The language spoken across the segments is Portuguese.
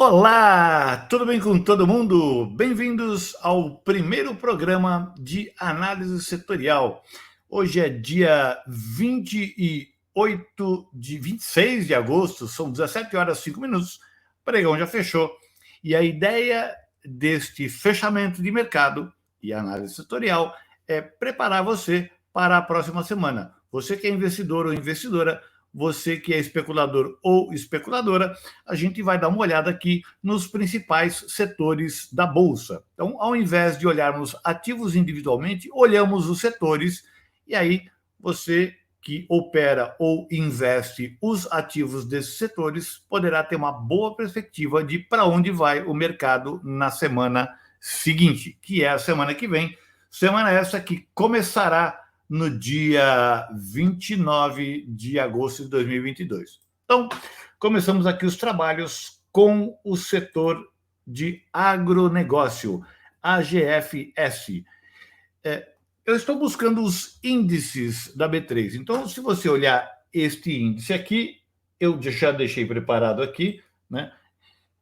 Olá, tudo bem com todo mundo? Bem-vindos ao primeiro programa de análise setorial. Hoje é dia 26 de agosto, são 17 horas e 5 minutos, o pregão já fechou. E a ideia deste fechamento de mercado e análise setorial é preparar você para a próxima semana. Você que é investidor ou investidora, você que é especulador ou especuladora, a gente vai dar uma olhada aqui nos principais setores da Bolsa. Então, ao invés de olharmos ativos individualmente, olhamos os setores e aí você que opera ou investe os ativos desses setores poderá ter uma boa perspectiva de para onde vai o mercado na semana seguinte, que é a semana que vem, semana essa que começará no dia 29 de agosto de 2022. Então, começamos aqui os trabalhos com o setor de agronegócio, AGFS. Eu estou buscando os índices da B3. Então, se você olhar este índice aqui, eu já deixei preparado aqui, né?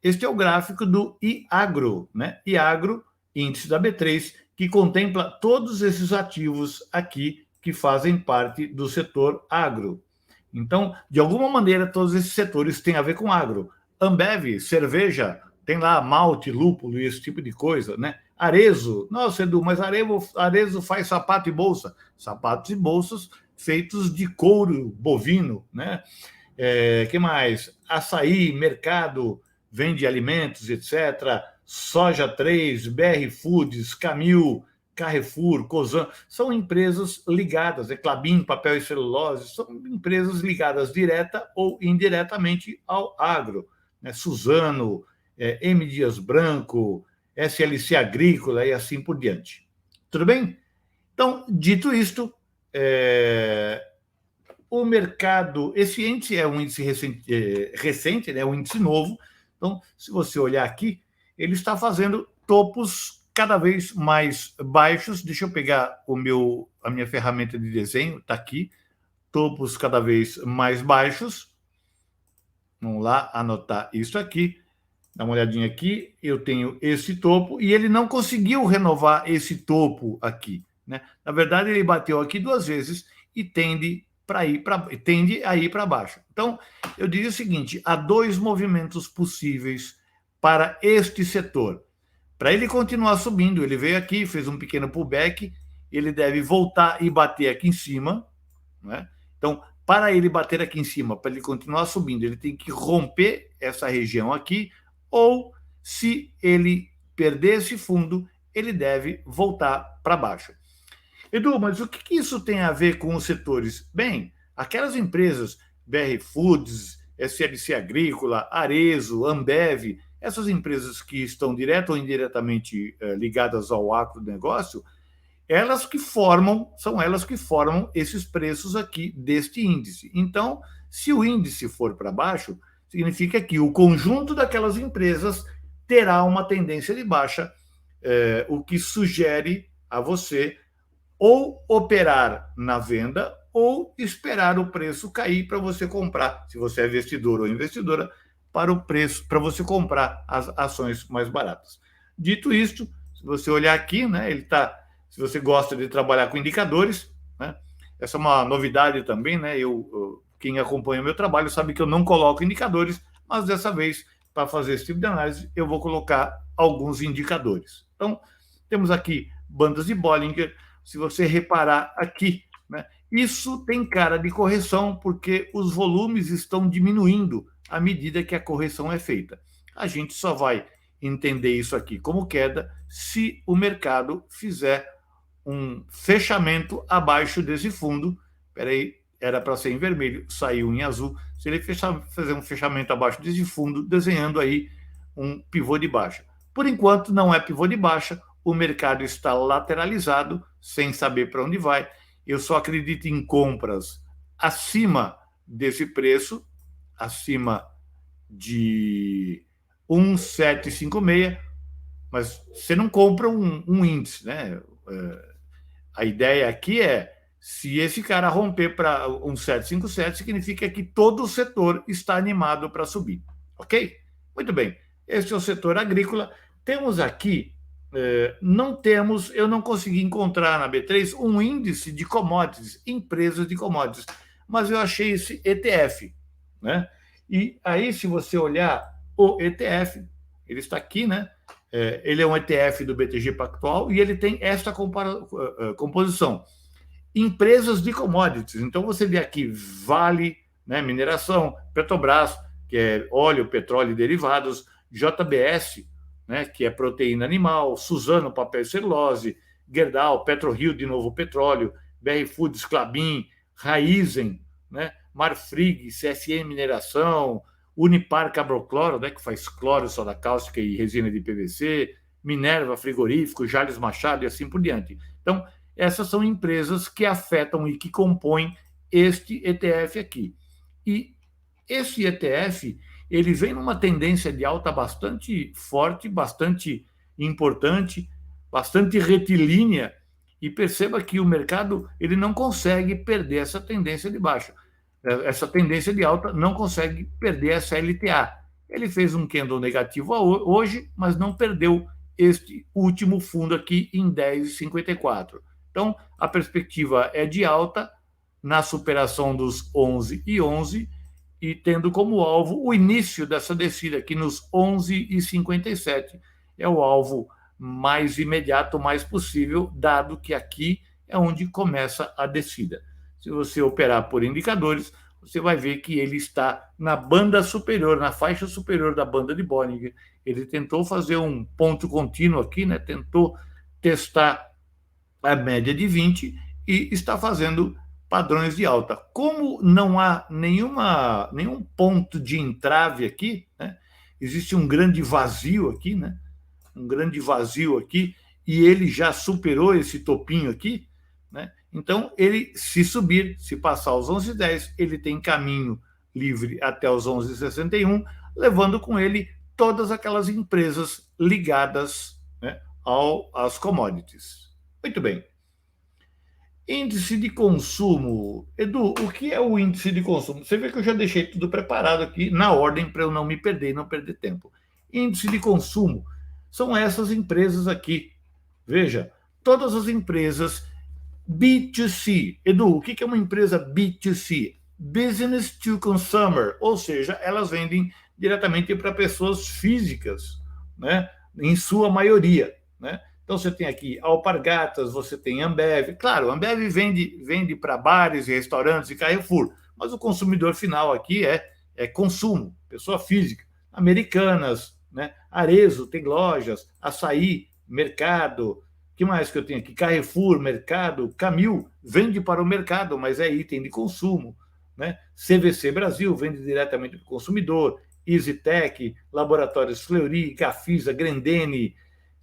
Este é o gráfico do IAGRO, né? IAGRO, índice da B3, que contempla todos esses ativos aqui que fazem parte do setor agro. Então, de alguma maneira, todos esses setores têm a ver com agro. Ambev, cerveja, tem lá malte, lúpulo e esse tipo de coisa, né? Arezo, nossa, Edu, mas Arezo faz sapato e bolsa. Sapatos e bolsas feitos de couro bovino, né? Que mais? Açaí, mercado, vende alimentos, etc. Soja 3, BR Foods, Camil, Carrefour, Cosan, são empresas ligadas, Klabin, papel e celulose, são empresas ligadas direta ou indiretamente ao agro. Né? Suzano, M. Dias Branco, SLC Agrícola e assim por diante. Tudo bem? Então, dito isto, o mercado, esse índice é um índice recente, né, um índice novo. Então, se você olhar aqui, ele está fazendo topos cada vez mais baixos. Deixa eu pegar a minha ferramenta de desenho, está aqui, topos cada vez mais baixos. Vamos lá, anotar isso aqui. Dá uma olhadinha aqui, eu tenho esse topo e ele não conseguiu renovar esse topo aqui, né? Na verdade, ele bateu aqui duas vezes e tende a ir para baixo. Então, eu diria o seguinte: há dois movimentos possíveis para este setor. Para ele continuar subindo, ele veio aqui, fez um pequeno pullback, ele deve voltar e bater aqui em cima, né? Então, para ele bater aqui em cima, para ele continuar subindo, ele tem que romper essa região aqui, ou se ele perder esse fundo, ele deve voltar para baixo. Edu, mas o que isso tem a ver com os setores? Bem, aquelas empresas, BR Foods, SLC Agrícola, Arezo, Ambev, essas empresas que estão direto ou indiretamente ligadas ao agronegócio, são elas que formam esses preços aqui deste índice. Então, se o índice for para baixo, significa que o conjunto daquelas empresas terá uma tendência de baixa, o que sugere a você ou operar na venda ou esperar o preço cair para você comprar, se você é investidor ou investidora, para o preço, para você comprar as ações mais baratas. Dito isto, se você olhar aqui, né, se você gosta de trabalhar com indicadores, né, essa é uma novidade também, né? Quem acompanha o meu trabalho sabe que eu não coloco indicadores, mas dessa vez, para fazer esse tipo de análise, eu vou colocar alguns indicadores. Então, temos aqui bandas de Bollinger. Se você reparar aqui, né, isso tem cara de correção, porque os volumes estão diminuindo à medida que a correção é feita. A gente só vai entender isso aqui como queda se o mercado fizer um fechamento abaixo desse fundo. Espera aí, era para ser em vermelho, saiu em azul. Se ele fazer um fechamento abaixo desse fundo, desenhando aí um pivô de baixa. Por enquanto, não é pivô de baixa, o mercado está lateralizado, sem saber para onde vai. Eu só acredito em compras acima desse preço, acima de 1,756, mas você não compra um índice, né? A ideia aqui é, se esse cara romper para 1,757, significa que todo o setor está animado para subir, ok? Muito bem. Este é o setor agrícola. Temos aqui, eu não consegui encontrar na B3 um índice de commodities, empresas de commodities, mas eu achei esse ETF, né? E aí, se você olhar o ETF, ele está aqui, né? Ele é um ETF do BTG Pactual e ele tem esta composição. Empresas de commodities. Então, você vê aqui Vale, né, mineração, Petrobras, que é óleo, petróleo e derivados, JBS, né, que é proteína animal, Suzano, papel e celulose, Gerdau, PetroRio, de novo petróleo, BR Foods, Klabin, Raizen, né, Marfrig, CSN Mineração, Unipar Cabrocloro, né, que faz cloro, soda cáustica e resina de PVC, Minerva Frigorífico, Jales Machado e assim por diante. Então, essas são empresas que afetam e que compõem este ETF aqui. E esse ETF, ele vem numa tendência de alta bastante forte, bastante importante, bastante retilínea, e perceba que o mercado ele não consegue perder essa tendência de baixa. Essa tendência de alta não consegue perder essa LTA. Ele fez um candle negativo hoje, mas não perdeu este último fundo aqui em 10,54. Então, a perspectiva é de alta na superação dos 11,11 e tendo como alvo o início dessa descida aqui nos 11,57. É o alvo mais imediato, mais possível, dado que aqui é onde começa a descida. Se você operar por indicadores, você vai ver que ele está na banda superior, na faixa superior da banda de Bollinger. Ele tentou fazer um ponto contínuo aqui, né? Tentou testar a média de 20 e está fazendo padrões de alta. Como não há nenhum ponto de entrave aqui, né? Existe um grande vazio aqui, né? Um grande vazio aqui, e ele já superou esse topinho aqui, né? Então, ele, se subir, se passar os 11,10, ele tem caminho livre até os 11,61, levando com ele todas aquelas empresas ligadas, né, às commodities. Muito bem. Índice de consumo. Edu, o que é o índice de consumo? Você vê que eu já deixei tudo preparado aqui na ordem para eu não me perder, não perder tempo. Índice de consumo são essas empresas aqui. Veja, todas as empresas B2C. Edu, o que é uma empresa B2C? Business to Consumer, ou seja, elas vendem diretamente para pessoas físicas, né? Em sua maioria, né? Então você tem aqui Alpargatas, você tem Ambev. Claro, Ambev vende para bares e restaurantes e Carrefour, mas o consumidor final aqui é consumo, pessoa física. Americanas, né? Arezzo tem lojas, Açaí, Mercado. Que mais que eu tenho aqui? Carrefour, Mercado, Camil vende para o mercado, mas é item de consumo, né? CVC Brasil vende diretamente para o consumidor, EasyTech, Laboratórios Fleury, Gafisa, Grendene.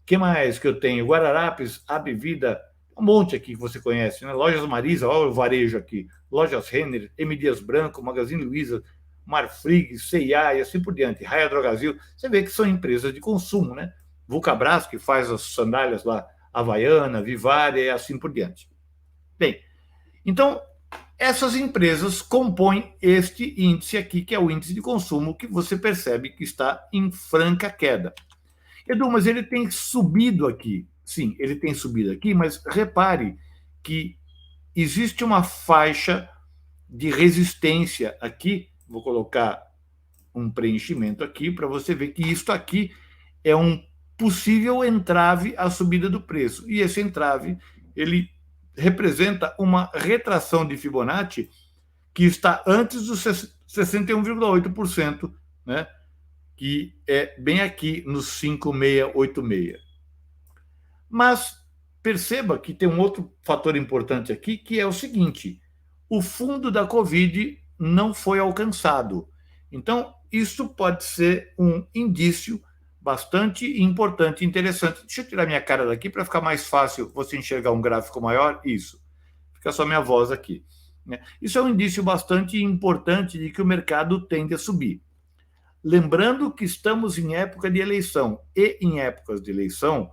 Que mais que eu tenho? Guararapes, Abvida, um monte aqui que você conhece, né? Lojas Marisa, olha o varejo aqui, Lojas Renner, M. Dias Branco, Magazine Luiza, Marfrig, C&A e assim por diante, Raia Drogasil. Você vê que são empresas de consumo, né? Vulcabras, que faz as sandálias lá, Havaiana, Vivária e assim por diante. Bem, então, essas empresas compõem este índice aqui, que é o índice de consumo, que você percebe que está em franca queda. Edu, mas ele tem subido aqui. Sim, ele tem subido aqui, mas repare que existe uma faixa de resistência aqui. Vou colocar um preenchimento aqui para você ver que isto aqui é um possível entrave à subida do preço. E esse entrave, ele representa uma retração de Fibonacci que está antes dos 61,8%, né? Que é bem aqui nos 5,686. Mas perceba que tem um outro fator importante aqui, que é o seguinte: o fundo da Covid não foi alcançado. Então, isso pode ser um indício bastante importante e interessante. Deixa eu tirar minha cara daqui para ficar mais fácil você enxergar um gráfico maior. Isso. Fica só minha voz aqui. Isso é um indício bastante importante de que o mercado tende a subir. Lembrando que estamos em época de eleição, e em épocas de eleição,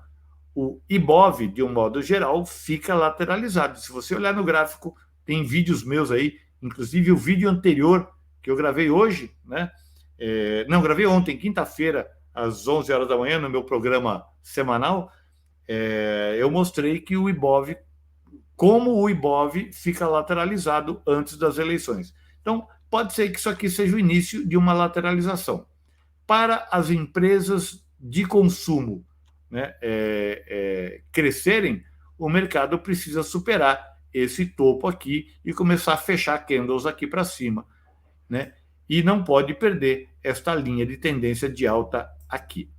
o IBOV, de um modo geral, fica lateralizado. Se você olhar no gráfico, tem vídeos meus aí, inclusive o vídeo anterior que eu gravei hoje, né? Não, gravei ontem, quinta-feira, às 11 horas da manhã, no meu programa semanal, eu mostrei que o Ibov, como o Ibov fica lateralizado antes das eleições. Então, pode ser que isso aqui seja o início de uma lateralização. Para as empresas de consumo, né, crescerem, o mercado precisa superar esse topo aqui e começar a fechar candles aqui para cima, né? E não pode perder esta linha de tendência de alta aqui.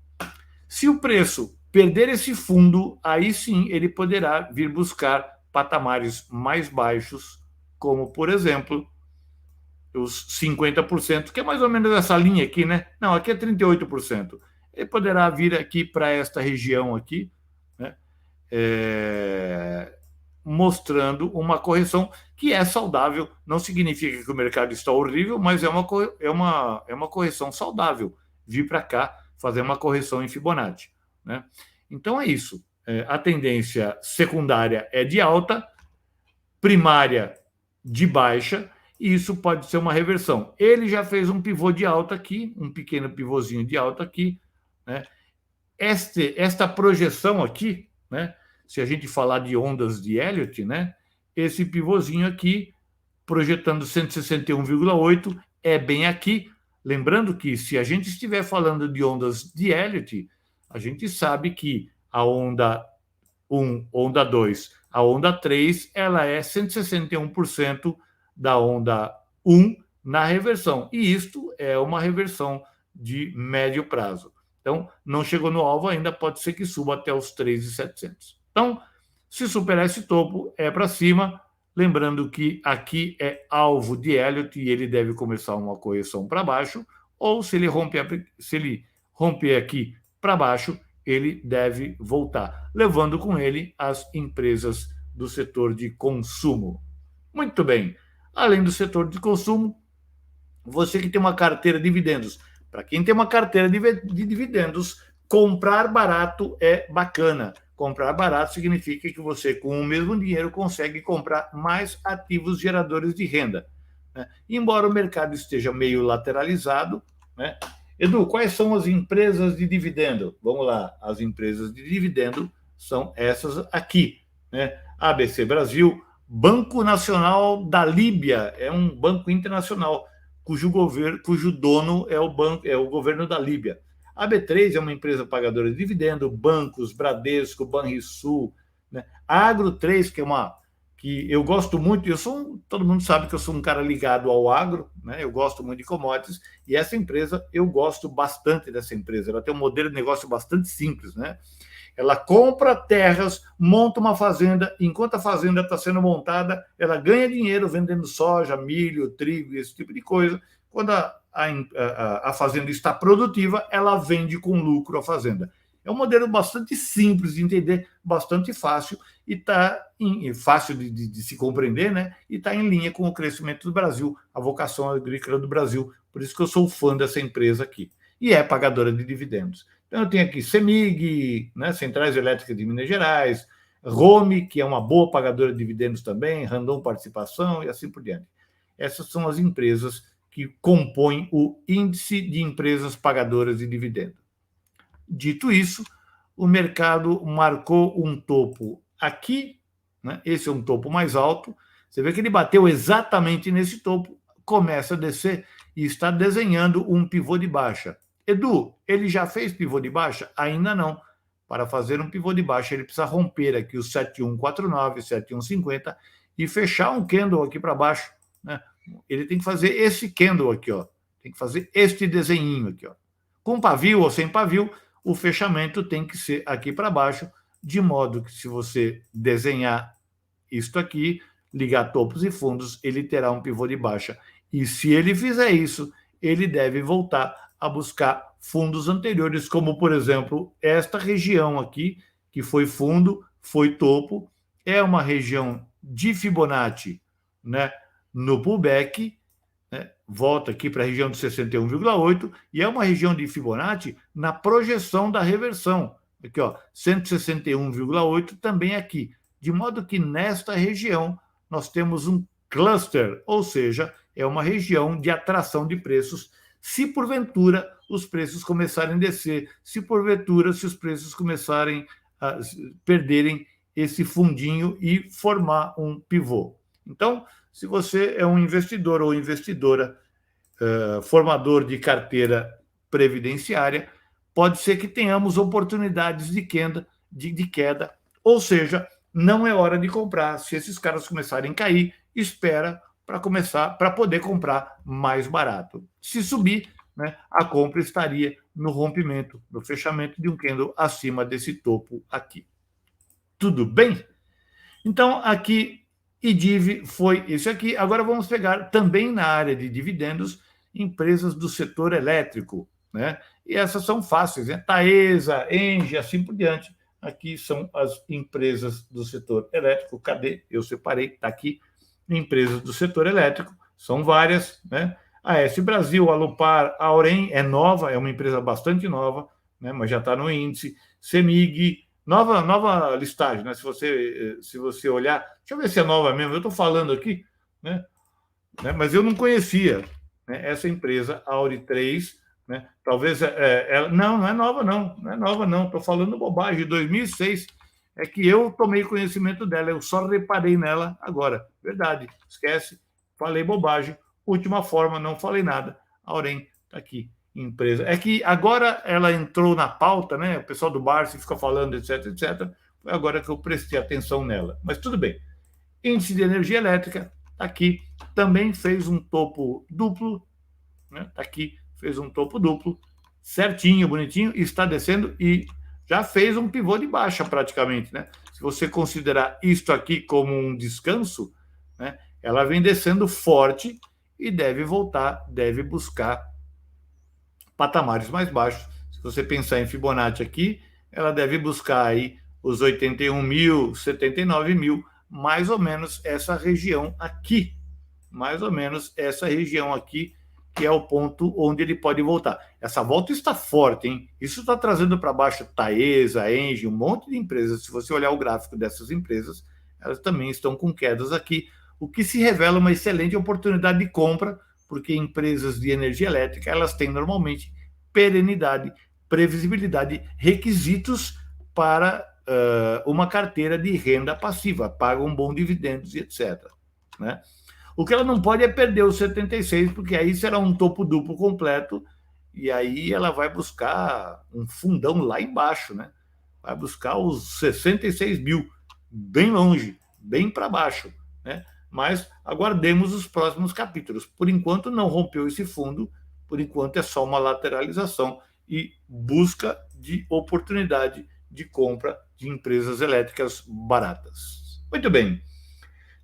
Se o preço perder esse fundo, aí sim ele poderá vir buscar patamares mais baixos, como, por exemplo, os 50%, que é mais ou menos essa linha aqui, né? Não, aqui é 38%. Ele poderá vir aqui para esta região aqui, né? Mostrando uma correção que é saudável. Não significa que o mercado está horrível, mas é uma correção saudável. Vir para cá fazer uma correção em Fibonacci, né? Então é isso. A tendência secundária é de alta, primária de baixa, e isso pode ser uma reversão. Ele já fez um pivô de alta aqui, um pequeno pivôzinho de alta aqui, né? Esta projeção aqui, né? Se a gente falar de ondas de Elliott, né? Esse pivôzinho aqui, projetando 161,8, é bem aqui. Lembrando que se a gente estiver falando de ondas de Elliott, a gente sabe que a onda 1, onda 2, a onda 3, ela é 161% da onda 1 na reversão. E isto é uma reversão de médio prazo. Então, não chegou no alvo ainda, pode ser que suba até os 3.700. Então, se superar esse topo, é para cima. Lembrando que aqui é alvo de Elliott e ele deve começar uma correção para baixo, ou se ele romper aqui para baixo, ele deve voltar, levando com ele as empresas do setor de consumo. Muito bem. Além do setor de consumo, você que tem uma carteira de dividendos. Para quem tem uma carteira de dividendos, comprar barato é bacana. Comprar barato significa que você, com o mesmo dinheiro, consegue comprar mais ativos geradores de renda, né? Embora o mercado esteja meio lateralizado, né? Edu, quais são as empresas de dividendo? Vamos lá, as empresas de dividendo são essas aqui, né? ABC Brasil, Banco Nacional da Líbia, é um banco internacional cujo dono é o governo da Líbia. A B3 é uma empresa pagadora de dividendo, bancos, Bradesco, Banrisul, né? A Agro 3, que eu gosto muito, todo mundo sabe que eu sou um cara ligado ao agro, né? Eu gosto muito de commodities, e essa empresa, eu gosto bastante dessa empresa. Ela tem um modelo de negócio bastante simples, né? Ela compra terras, monta uma fazenda, enquanto a fazenda está sendo montada, ela ganha dinheiro vendendo soja, milho, trigo, esse tipo de coisa. Quando a fazenda está produtiva, ela vende com lucro a fazenda. É um modelo bastante simples de entender, bastante fácil, e está fácil de se compreender, né? E está em linha com o crescimento do Brasil, a vocação agrícola do Brasil. Por isso que eu sou fã dessa empresa aqui. E é pagadora de dividendos. Então, eu tenho aqui CEMIG, né, Centrais Elétricas de Minas Gerais, Rome, que é uma boa pagadora de dividendos também, Randon Participação e assim por diante. Essas são as empresas que compõem o índice de empresas pagadoras de dividendos. Dito isso, o mercado marcou um topo aqui, né? Esse é um topo mais alto. Você vê que ele bateu exatamente nesse topo, começa a descer e está desenhando um pivô de baixa. Edu, ele já fez pivô de baixa? Ainda não. Para fazer um pivô de baixa, ele precisa romper aqui o 7149, 7150 e fechar um candle aqui para baixo, né? Ele tem que fazer esse candle aqui, ó. Tem que fazer este desenhinho aqui, ó. Com pavio ou sem pavio, o fechamento tem que ser aqui para baixo, de modo que se você desenhar isto aqui, ligar topos e fundos, ele terá um pivô de baixa. E se ele fizer isso, ele deve voltar a buscar fundos anteriores, como, por exemplo, esta região aqui, que foi fundo, foi topo, é uma região de Fibonacci, né, no pullback, né, volta aqui para a região de 61,8, e é uma região de Fibonacci na projeção da reversão. Aqui, ó, 161,8 também aqui. De modo que nesta região nós temos um cluster, ou seja, é uma região de atração de preços, se porventura os preços começarem a descer, se porventura, se os preços começarem a perderem esse fundinho e formar um pivô. Então, se você é um investidor ou investidora, formador de carteira previdenciária, pode ser que tenhamos oportunidades de queda, ou seja, não é hora de comprar. Se esses caras começarem a cair, espera para poder comprar mais barato. Se subir, né, a compra estaria no rompimento, no fechamento de um candle acima desse topo aqui. Tudo bem? Então, aqui, IDIV foi esse aqui. Agora vamos pegar também na área de dividendos, empresas do setor elétrico, né? E essas são fáceis, né? Taesa, Engie, assim por diante. Aqui são as empresas do setor elétrico. Cadê? Eu separei, está aqui. Empresas do setor elétrico, são várias, né? A S Brasil, a Alupar, a Auren é nova, é uma empresa bastante nova, né? Mas já está no índice. CEMIG, nova listagem, né? Se você olhar, deixa eu ver se é nova mesmo. Eu estou falando aqui, né? Mas eu não conhecia, né, essa empresa, a Auri 3, né? Talvez ela não é nova, não é nova, não. Estou falando bobagem. 2006 é que eu tomei conhecimento dela. Eu só reparei nela agora. Verdade. Esquece. Falei bobagem. Última forma, não falei nada. A Auren está aqui. Empresa. É que agora ela entrou na pauta, né? O pessoal do Barça fica falando, etc, etc. Foi agora que eu prestei atenção nela. Mas tudo bem. Índice de energia elétrica, tá aqui, também fez um topo duplo, né? Tá aqui, fez um topo duplo, certinho, bonitinho, e está descendo e já fez um pivô de baixa praticamente, né? Se você considerar isto aqui como um descanso, né? Ela vem descendo forte e deve voltar, deve buscar patamares mais baixos. Se você pensar em Fibonacci aqui, ela deve buscar aí os 81 mil, 79 mil, mais ou menos essa região aqui. Mais ou menos essa região aqui, que é o ponto onde ele pode voltar. Essa volta está forte, hein? Isso está trazendo para baixo Taesa, Engie, um monte de empresas. Se você olhar o gráfico dessas empresas, elas também estão com quedas aqui, o que se revela uma excelente oportunidade de compra, porque empresas de energia elétrica, elas têm normalmente perenidade, previsibilidade, requisitos para uma carteira de renda passiva, pagam bom dividendos e etc. Né? O que ela não pode é perder os 76, porque aí será um topo duplo completo, e aí ela vai buscar um fundão lá embaixo, né? Vai buscar os 66 mil, bem longe, bem para baixo, né? Mas aguardemos os próximos capítulos. Por enquanto não rompeu esse fundo, por enquanto é só uma lateralização e busca de oportunidade de compra de empresas elétricas baratas. Muito bem.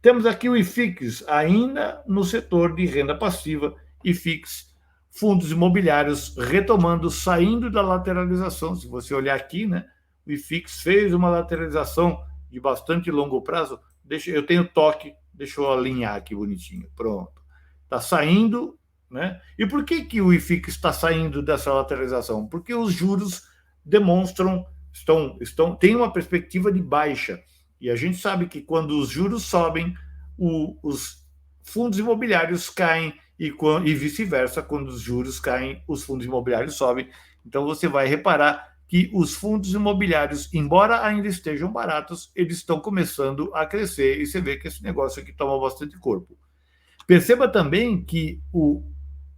Temos aqui o IFIX, ainda no setor de renda passiva, IFIX, fundos imobiliários retomando, saindo da lateralização. Se você olhar aqui, né, o IFIX fez uma lateralização de bastante longo prazo. Eu tenho toque, deixa eu alinhar aqui bonitinho. Pronto. Está saindo, né? E por que o IFIX está saindo dessa lateralização? Porque os juros demonstram, têm uma perspectiva de baixa. E a gente sabe que quando os juros sobem, os fundos imobiliários caem e vice-versa, quando os juros caem, os fundos imobiliários sobem. Então você vai reparar que os fundos imobiliários, embora ainda estejam baratos, eles estão começando a crescer e você vê que esse negócio aqui toma bastante corpo. Perceba também que o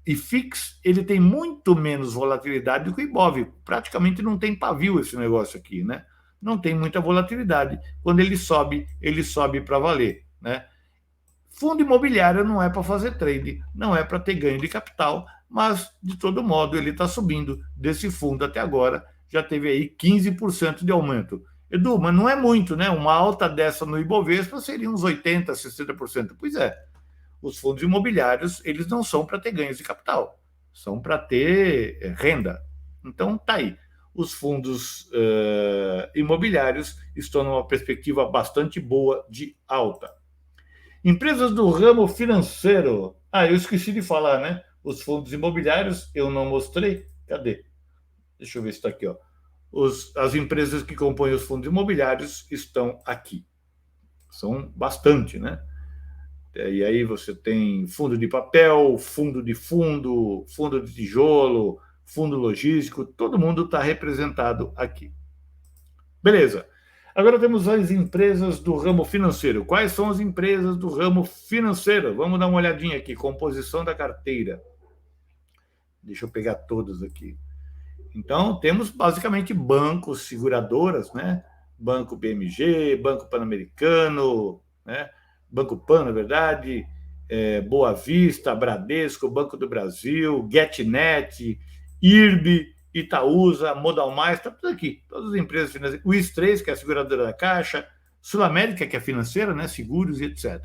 IFIX ele tem muito menos volatilidade do que o IBOV. Praticamente não tem pavio esse negócio aqui, né? Não tem muita volatilidade. Quando ele sobe para valer, né? Fundo imobiliário não é para fazer trade, não é para ter ganho de capital, mas, de todo modo, ele está subindo desse fundo até agora, já teve aí 15% de aumento. Edu, mas não é muito, né? Uma alta dessa no Ibovespa seria uns 80%, 60%. Pois é, os fundos imobiliários, eles não são para ter ganhos de capital, são para ter renda. Então, tá aí. Os fundos imobiliários estão numa perspectiva bastante boa de alta. Empresas do ramo financeiro. Eu esqueci de falar, né? Os fundos imobiliários, eu não mostrei. Cadê? Deixa eu ver se está aqui, ó. As empresas que compõem os fundos imobiliários estão aqui. São bastante, né? E aí você tem fundo de papel, fundo de tijolo, fundo logístico, todo mundo está representado aqui. Beleza. Agora temos as empresas do ramo financeiro. Quais são as empresas do ramo financeiro? Vamos dar uma olhadinha aqui. Composição da carteira. Deixa eu pegar todas aqui. Então, temos basicamente bancos, seguradoras, né? Banco BMG, Banco Pan-Americano, né? Banco Pan, na verdade, Boa Vista, Bradesco, Banco do Brasil, GetNet, IRB, Itaúsa, Modal Mais, está tudo aqui. Todas as empresas financeiras. O IS3, que é a seguradora da Caixa, Sul América, que é financeira, né? Seguros e etc.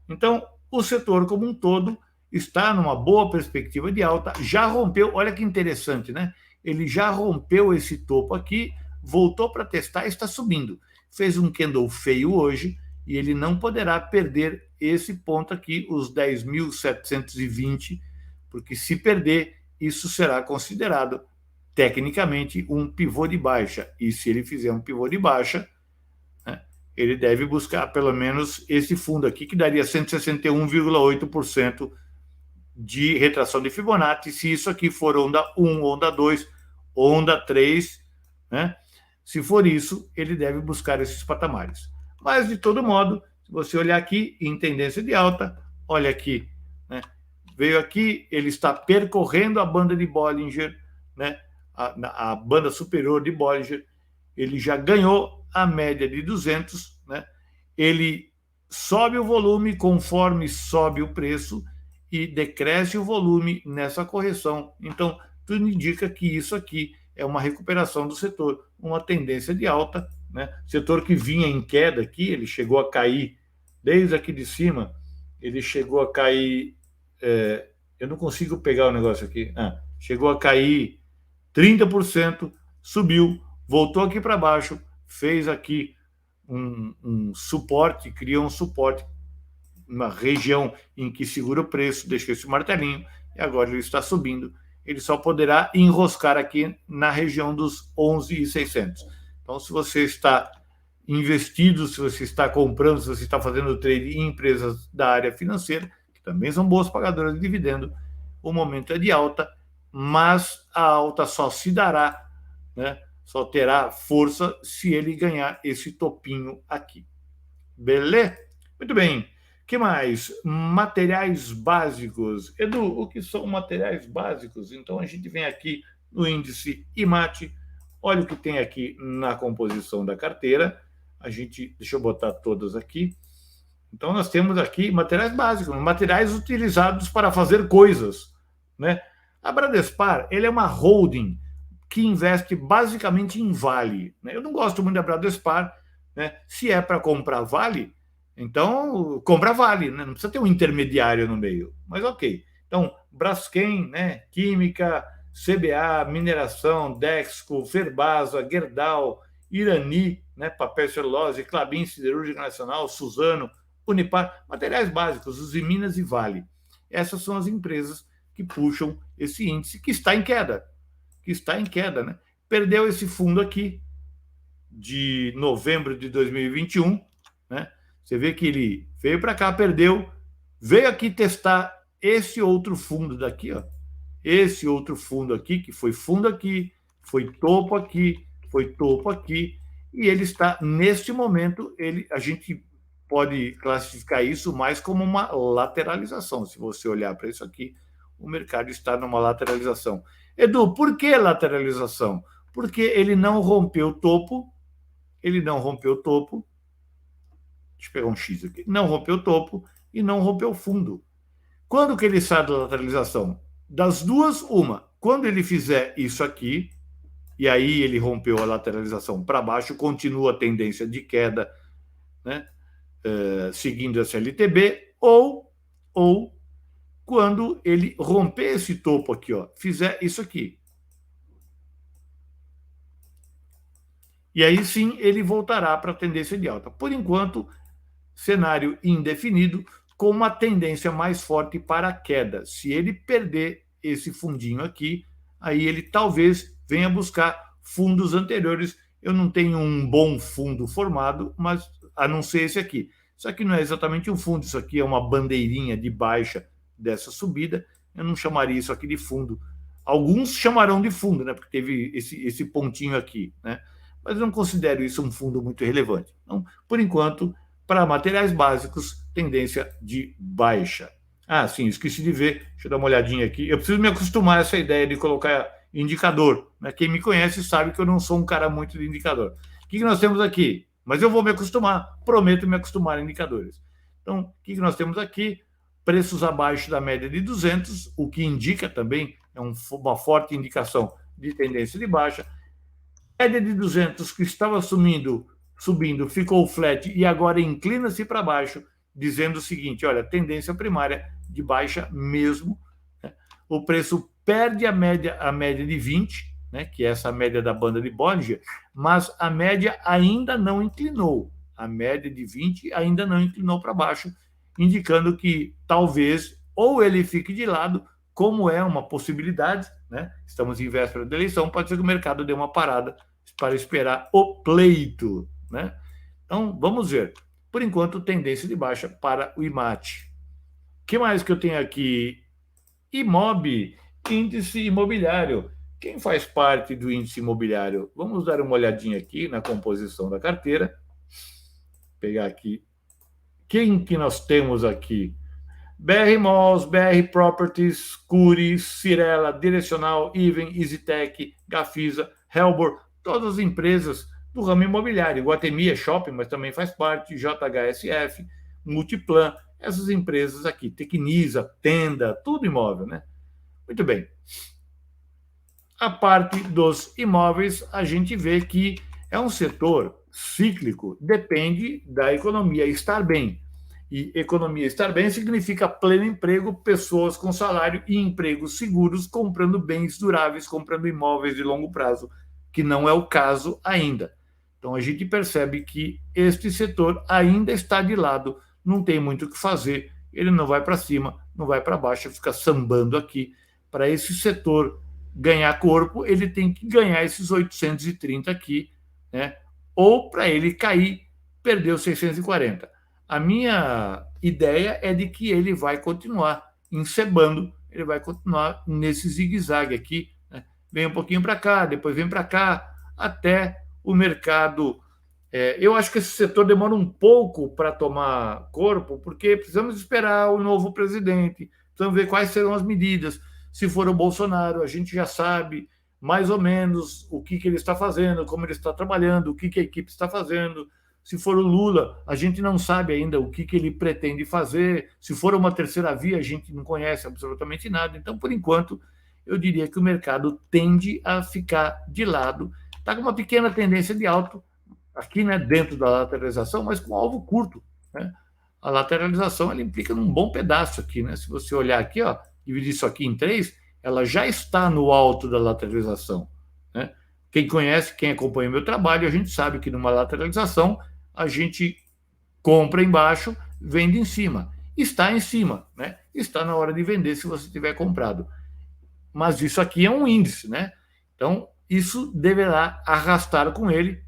Então, o setor como um todo está numa boa perspectiva de alta, já rompeu, olha que interessante, né? Ele já rompeu esse topo aqui, voltou para testar e está subindo. Fez um candle feio hoje e ele não poderá perder esse ponto aqui, os 10.720, porque se perder, isso será considerado tecnicamente um pivô de baixa. E se ele fizer um pivô de baixa, ele deve buscar pelo menos esse fundo aqui, que daria 161,8% de retração de Fibonacci, se isso aqui for onda 1, onda 2, onda 3, né? Se for isso, ele deve buscar esses patamares. Mas, de todo modo, se você olhar aqui em tendência de alta, olha aqui, né? Veio aqui, ele está percorrendo a banda de Bollinger, né? A banda superior de Bollinger, ele já ganhou a média de 200, né? Ele sobe o volume conforme sobe o preço e decresce o volume nessa correção. Então, tudo indica que isso aqui é uma recuperação do setor, uma tendência de alta, né? Setor que vinha em queda aqui, ele chegou a cair desde aqui de cima, ele chegou a cair, eu não consigo pegar o negócio aqui, chegou a cair 30%, subiu, voltou aqui para baixo, fez aqui um suporte, criou um suporte, uma região em que segura o preço, deixa esse martelinho, e agora ele está subindo. Ele só poderá enroscar aqui na região dos 11.600. Então, se você está investido, se você está comprando, se você está fazendo trade em empresas da área financeira, que também são boas pagadoras de dividendo, o momento é de alta, mas a alta só se dará, né? Só terá força se ele ganhar esse topinho aqui. Beleza? Muito bem. Que mais? Materiais básicos. Edu, o que são materiais básicos? Então, a gente vem aqui no índice IMAT, olha o que tem aqui na composição da carteira. Deixa eu botar todas aqui. Então, nós temos aqui materiais básicos, materiais utilizados para fazer coisas, né? A Bradespar, ele é uma holding que investe basicamente em Vale, né? Eu não gosto muito da Bradespar, né? Se é para comprar Vale, então compra Vale, né? Não precisa ter um intermediário no meio, mas ok. Então, Braskem, né? Química, CBA, mineração, Dexco, Ferbasa, Gerdau, Irani, né? Papel celulose, Klabin, Siderúrgica Nacional, Suzano, Unipar, materiais básicos, Usiminas e Vale. Essas são as empresas que puxam esse índice que está em queda, né? Perdeu esse fundo aqui de novembro de 2021, né? Você vê que ele veio para cá, perdeu, veio aqui testar esse outro fundo daqui, ó. Esse outro fundo aqui, que foi fundo aqui, foi topo aqui, e ele está, neste momento, a gente pode classificar isso mais como uma lateralização. Se você olhar para isso aqui, o mercado está numa lateralização. Edu, por que lateralização? Porque ele não rompeu o topo, deixa eu pegar um X aqui, não rompeu o topo e não rompeu o fundo. Quando que ele sai da lateralização? Das duas, uma. Quando ele fizer isso aqui, e aí ele rompeu a lateralização para baixo, continua a tendência de queda, né? Seguindo a CLTB, ou quando ele romper esse topo aqui, ó, fizer isso aqui. E aí sim ele voltará para a tendência de alta. Por enquanto, cenário indefinido, com uma tendência mais forte para a queda. Se ele perder esse fundinho aqui, aí ele talvez venha buscar fundos anteriores. Eu não tenho um bom fundo formado, mas a não ser esse aqui. Isso aqui não é exatamente um fundo, isso aqui é uma bandeirinha de baixa dessa subida. Eu não chamaria isso aqui de fundo, Alguns chamarão de fundo, né? Porque teve esse pontinho aqui, né? Mas eu não considero isso um fundo muito relevante. Então, por enquanto, para materiais básicos, tendência de baixa. Ah, sim, esqueci de ver. Deixa eu dar uma olhadinha aqui. Eu preciso me acostumar a essa ideia de colocar indicador, né? Quem me conhece sabe que eu não sou um cara muito de indicador. O que nós temos aqui? Mas eu vou me acostumar, prometo me acostumar a indicadores. Então, o que nós temos aqui? Preços abaixo da média de 200, o que indica também, é uma forte indicação de tendência de baixa. Média de 200 que estava subindo, ficou flat e agora inclina-se para baixo, dizendo o seguinte, olha, tendência primária de baixa mesmo. Né? O preço perde a média de 20, né, que é essa média da banda de Bollinger, mas a média ainda não inclinou. A média de 20 ainda não inclinou para baixo, indicando que talvez ou ele fique de lado, como é uma possibilidade, né? Estamos em véspera da eleição, pode ser que o mercado dê uma parada para esperar o pleito, né? Então, vamos ver. Por enquanto, tendência de baixa para o IMAT. O que mais que eu tenho aqui? IMOB, índice imobiliário. Quem faz parte do índice imobiliário? Vamos dar uma olhadinha aqui na composição da carteira. Vou pegar aqui. Quem que nós temos aqui? BR Malls, BR Properties, Cury, Cirela, Direcional, Even, EasyTech, Gafisa, Helbor, todas as empresas do ramo imobiliário. Iguatemi é shopping, mas também faz parte, JHSF, Multiplan, essas empresas aqui, Tecnisa, Tenda, tudo imóvel, né? Muito bem. A parte dos imóveis, a gente vê que é um setor cíclico, depende da economia estar bem. E economia estar bem significa pleno emprego, pessoas com salário e empregos seguros, comprando bens duráveis, comprando imóveis de longo prazo, que não é o caso ainda. Então a gente percebe que este setor ainda está de lado, não tem muito o que fazer, ele não vai para cima, não vai para baixo, fica sambando aqui. Para esse setor ganhar corpo, ele tem que ganhar esses 830 aqui, né? Ou para ele cair, perdeu 640. A minha ideia é de que ele vai continuar encebando, ele vai continuar nesse zigue-zague aqui, né? Vem um pouquinho para cá, depois vem para cá, até o mercado. Eu acho que esse setor demora um pouco para tomar corpo, porque precisamos esperar o novo presidente, precisamos ver quais serão as medidas. Se for o Bolsonaro, a gente já sabe mais ou menos o que ele está fazendo, como ele está trabalhando, o que a equipe está fazendo. Se for o Lula, a gente não sabe ainda o que ele pretende fazer. Se for uma terceira via, a gente não conhece absolutamente nada. Então, por enquanto, eu diria que o mercado tende a ficar de lado. Está com uma pequena tendência de alto aqui, né, dentro da lateralização, mas com alvo curto, né? A lateralização ela implica num bom pedaço aqui, né? Se você olhar aqui, ó, dividir isso aqui em 3, ela já está no alto da lateralização, né? Quem conhece, quem acompanha o meu trabalho, a gente sabe que numa lateralização a gente compra embaixo, vende em cima. Está em cima, né? Está na hora de vender se você tiver comprado. Mas isso aqui é um índice, né? Então, isso deverá arrastar com ele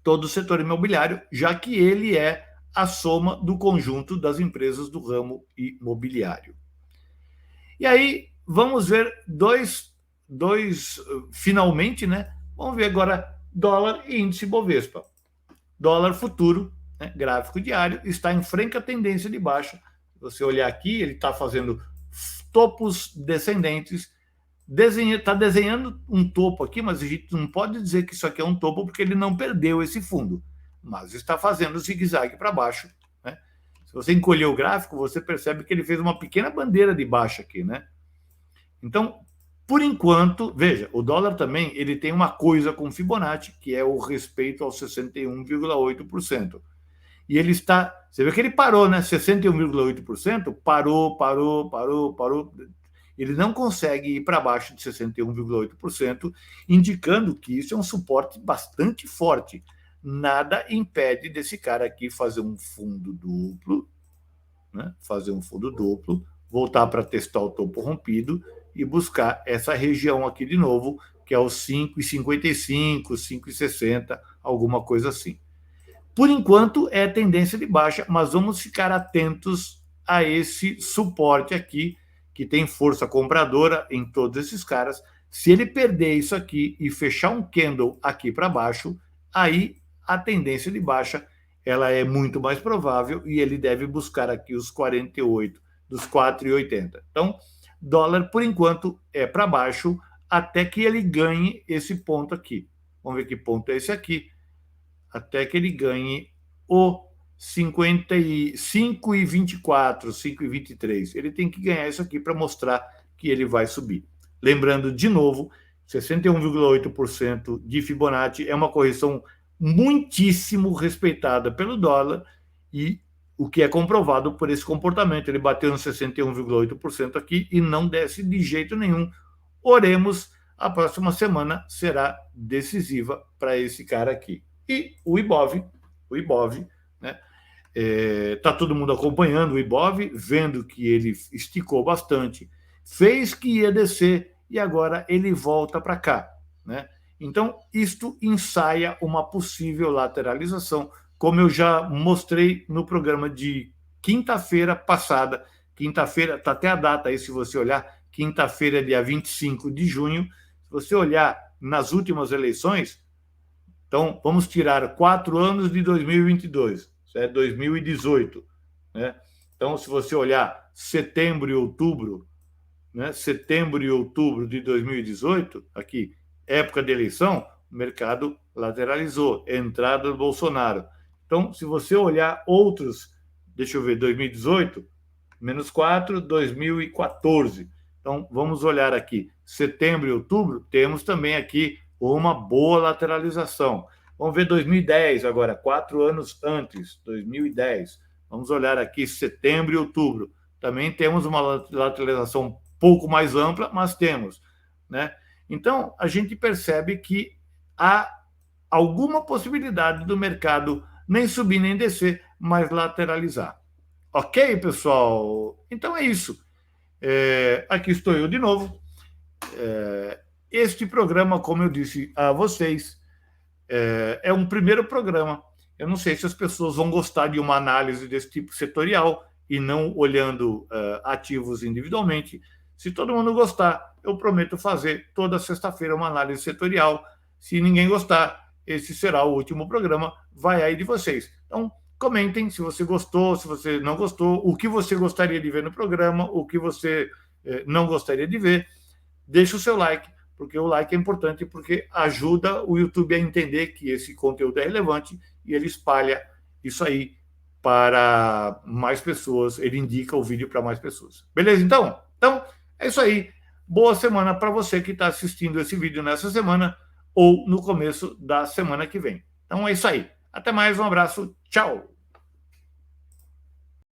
todo o setor imobiliário, já que ele é a soma do conjunto das empresas do ramo imobiliário. E aí, vamos ver finalmente, né? Vamos ver agora dólar e índice Bovespa. Dólar futuro, né, gráfico diário, está em franca tendência de baixa. Se você olhar aqui, ele está fazendo topos descendentes, está desenhando um topo aqui, mas a gente não pode dizer que isso aqui é um topo porque ele não perdeu esse fundo, mas está fazendo zigue-zague para baixo, né? Se você encolher o gráfico, você percebe que ele fez uma pequena bandeira de baixa aqui, né? Então, por enquanto, veja, o dólar também ele tem uma coisa com Fibonacci, que é o respeito aos 61,8%. E ele está, você vê que ele parou, né? 61,8%, parou. Ele não consegue ir para baixo de 61,8%, indicando que isso é um suporte bastante forte. Nada impede desse cara aqui fazer um fundo duplo, né? Fazer um fundo duplo, voltar para testar o topo rompido e buscar essa região aqui de novo, que é os 5,55, 5,60, alguma coisa assim. Por enquanto é tendência de baixa, mas vamos ficar atentos a esse suporte aqui, que tem força compradora em todos esses caras. Se ele perder isso aqui e fechar um candle aqui para baixo, aí a tendência de baixa ela é muito mais provável e ele deve buscar aqui os 48 dos 4,80. Então, dólar, por enquanto, é para baixo até que ele ganhe esse ponto aqui. Vamos ver que ponto é esse aqui. Até que ele ganhe o 55,24, 5,23. Ele tem que ganhar isso aqui para mostrar que ele vai subir. Lembrando, de novo, 61,8% de Fibonacci é uma correção muitíssimo respeitada pelo dólar e o que é comprovado por esse comportamento. Ele bateu no 61,8% aqui e não desce de jeito nenhum. Oremos, a próxima semana será decisiva para esse cara aqui. E o Ibov, né? Tá todo mundo acompanhando o Ibov, vendo que ele esticou bastante, fez que ia descer e agora ele volta para cá, né? Então, isto ensaia uma possível lateralização, como eu já mostrei no programa de quinta-feira passada. Quinta-feira, está até a data aí, se você olhar, quinta-feira, dia 25 de junho. Se você olhar nas últimas eleições, então vamos tirar 4 anos de 2022, isso é 2018, né? Então, se você olhar setembro e outubro, né? Setembro e outubro de 2018, aqui, época de eleição, o mercado lateralizou, entrada do Bolsonaro. Então, se você olhar outros, deixa eu ver, 2018, menos 4, 2014. Então, vamos olhar aqui, setembro e outubro, temos também aqui uma boa lateralização. Vamos ver 2010 agora, 4 anos antes, 2010. Vamos olhar aqui, setembro e outubro. Também temos uma lateralização um pouco mais ampla, mas temos, né? Então, a gente percebe que há alguma possibilidade do mercado nem subir nem descer, mas lateralizar. Ok, pessoal? Então é isso. Aqui estou eu de novo. Este programa, como eu disse a vocês, é um primeiro programa. Eu não sei se as pessoas vão gostar de uma análise desse tipo setorial e não olhando ativos individualmente. Se todo mundo gostar, eu prometo fazer toda sexta-feira uma análise setorial. Se ninguém gostar, esse será o último programa. Vai aí de vocês. Então, comentem se você gostou, se você não gostou, o que você gostaria de ver no programa, o que você não gostaria de ver. Deixe o seu like, porque o like é importante, porque ajuda o YouTube a entender que esse conteúdo é relevante e ele espalha isso aí para mais pessoas, ele indica o vídeo para mais pessoas. Beleza, então? Então, é isso aí. Boa semana para você que está assistindo esse vídeo nessa semana ou no começo da semana que vem. Então é isso aí. Até mais, um abraço, tchau!